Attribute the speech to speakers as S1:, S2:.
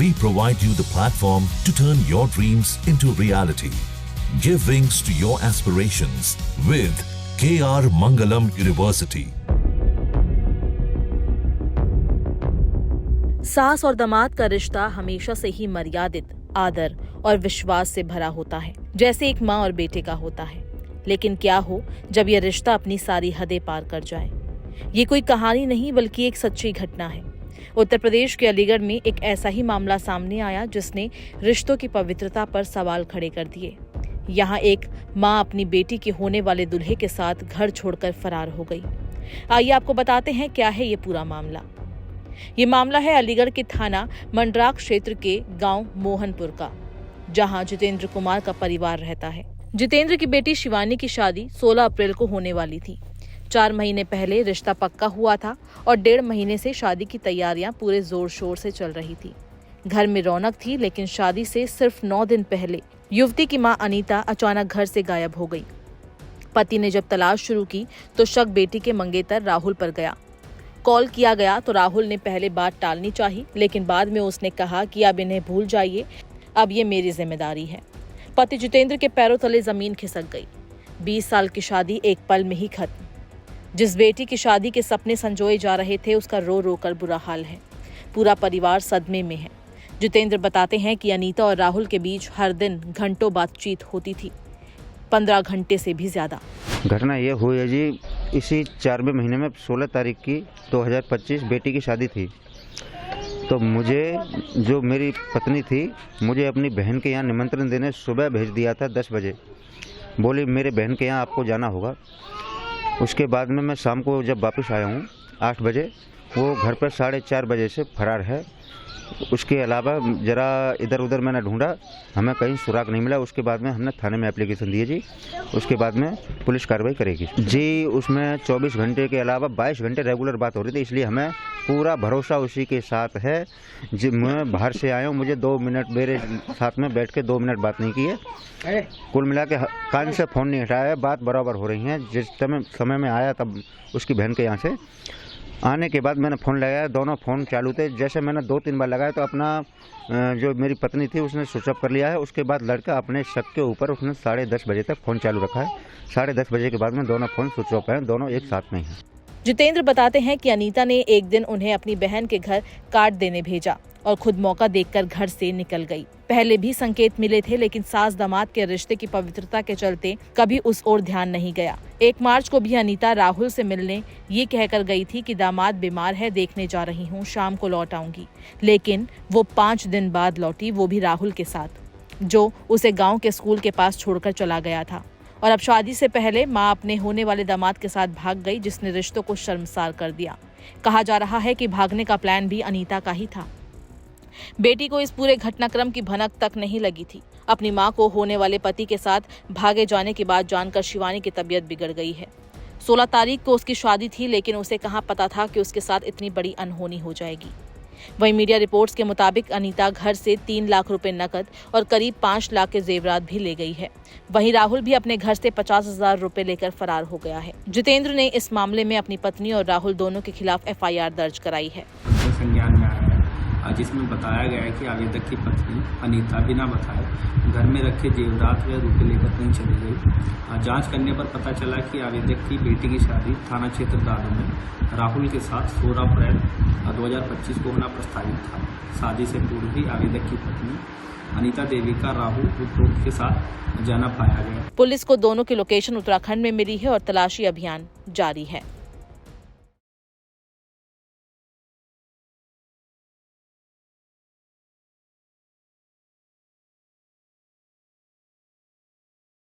S1: we provide you the platform to turn your dreams into reality. Give wings to your aspirations with KR Mangalam University.
S2: सास और दामाद का रिश्ता हमेशा से ही मर्यादित, आदर और विश्वास से भरा होता है, जैसे एक माँ और बेटे का होता है। लेकिन क्या हो जब यह रिश्ता अपनी सारी हदें पार कर जाए। ये कोई कहानी नहीं बल्कि एक सच्ची घटना है। उत्तर प्रदेश के अलीगढ़ में एक ऐसा ही मामला सामने आया जिसने रिश्तों की पवित्रता पर सवाल खड़े कर दिए। यहाँ एक माँ अपनी बेटी के होने वाले दूल्हे के साथ घर छोड़कर फरार हो गई। आइए आपको बताते हैं क्या है ये पूरा मामला। ये मामला है अलीगढ़ के थाना मंडराक क्षेत्र के गांव मोहनपुर का, जहां जितेंद्र कुमार का परिवार रहता है। जितेंद्र की बेटी शिवानी की शादी 16 अप्रैल को होने वाली थी। 4 महीने पहले रिश्ता पक्का हुआ था और 1.5 महीने से शादी की तैयारियां पूरे जोर शोर से चल रही थी। घर में रौनक थी, लेकिन शादी से सिर्फ 9 दिन पहले युवती की मां अनीता अचानक घर से गायब हो गई। पति ने जब तलाश शुरू की तो शक बेटी के मंगेतर राहुल पर गया। कॉल किया गया तो राहुल ने पहले बात टालनी चाहिए, लेकिन बाद में उसने कहा कि अब इन्हें भूल जाइए, अब ये मेरी जिम्मेदारी है। पति जितेंद्र के पैरों तले जमीन खिसक गई। 20 साल की शादी एक पल में ही खत्म। जिस बेटी की शादी के सपने संजोए जा रहे थे उसका रो रो कर बुरा हाल है। पूरा परिवार सदमे में है। जितेंद्र बताते हैं कि अनीता और राहुल के बीच हर दिन घंटों बातचीत होती थी, 15 घंटे से भी ज्यादा।
S3: घटना ये हुई है जी, इसी 4वें महीने में 16 तारीख की 2025 बेटी की शादी थी। तो मुझे, जो मेरी पत्नी थी, मुझे अपनी बहन के यहाँ निमंत्रण देने सुबह भेज दिया था 10 बजे। बोली मेरे बहन के यहाँ आपको जाना होगा। उसके बाद में मैं शाम को जब वापस आया हूँ 8 बजे, वो घर पर 4:30 बजे से फरार है। उसके अलावा जरा इधर उधर मैंने ढूंढा, हमें कहीं सुराग नहीं मिला। उसके बाद में हमने थाने में एप्लीकेशन दिए जी। उसके बाद में पुलिस कार्रवाई करेगी जी। उसमें 24 घंटे के अलावा 22 घंटे रेगुलर बात हो रही थी, इसलिए हमें पूरा भरोसा उसी के साथ है। जब मैं बाहर से आया हूँ, मुझे 2 मिनट मेरे साथ में बैठ के 2 मिनट बात नहीं की है। कुल मिला के कान से फ़ोन नहीं हटाया है, बात बराबर हो रही है। जिस समय में आया तब उसकी बहन के यहाँ से आने के बाद मैंने फ़ोन लगाया, दोनों फ़ोन चालू थे। जैसे मैंने 2-3 बार लगाया तो अपना जो मेरी पत्नी थी उसने स्विच ऑफ कर लिया है। उसके बाद लड़का अपने शक के ऊपर उसने 10:30 बजे तक फ़ोन चालू रखा है। 10:30 बजे के बाद में दोनों फ़ोन स्विच ऑफ हैं, दोनों एक साथ में हैं।
S2: जितेंद्र बताते हैं कि अनीता ने एक दिन उन्हें अपनी बहन के घर कार्ड देने भेजा और खुद मौका देखकर घर से निकल गई। पहले भी संकेत मिले थे, लेकिन सास दामाद के रिश्ते की पवित्रता के चलते कभी उस ओर ध्यान नहीं गया। 1 मार्च को भी अनीता राहुल से मिलने ये कहकर गई थी कि दामाद बीमार है, देखने जा रही हूँ, शाम को लौट आऊंगी। लेकिन वो 5 दिन बाद लौटी, वो भी राहुल के साथ, जो उसे गाँव के स्कूल के पास छोड़कर चला गया था। और अब शादी से पहले माँ अपने होने वाले दामाद के साथ भाग गई, जिसने रिश्तों को शर्मसार कर दिया। कहा जा रहा है कि भागने का प्लान भी अनीता का ही था। बेटी को इस पूरे घटनाक्रम की भनक तक नहीं लगी थी। अपनी मां को होने वाले पति के साथ भागे जाने की बात जानकर शिवानी की तबीयत बिगड़ गई है। 16 तारीख को उसकी शादी थी, लेकिन उसे कहां पता था कि उसके साथ इतनी बड़ी अनहोनी हो जाएगी। वहीं मीडिया रिपोर्ट्स के मुताबिक अनीता घर से 3 लाख रुपए नकद और करीब 5 लाख के जेवरात भी ले गई है। वहीं राहुल भी अपने घर से 50,000 रुपए लेकर फरार हो गया है। जितेंद्र ने इस मामले में अपनी पत्नी और राहुल दोनों के खिलाफ FIR दर्ज कराई है।
S4: जिसमें बताया गया है कि आवेदक की पत्नी अनीता बिना बताए घर में रखे जेवरात व रुपये लेकर कहीं चली गई। जांच करने पर पता चला कि आवेदक की बेटी की शादी थाना क्षेत्र दादू में राहुल के साथ 16 अप्रैल 2025 को होना प्रस्तावित था। शादी से पूर्व ही आवेदक की पत्नी अनीता देवी का राहुल उपरोक्त के साथ जाना पाया गया।
S2: पुलिस को दोनों की लोकेशन उत्तराखंड में मिली है और तलाशी अभियान जारी है।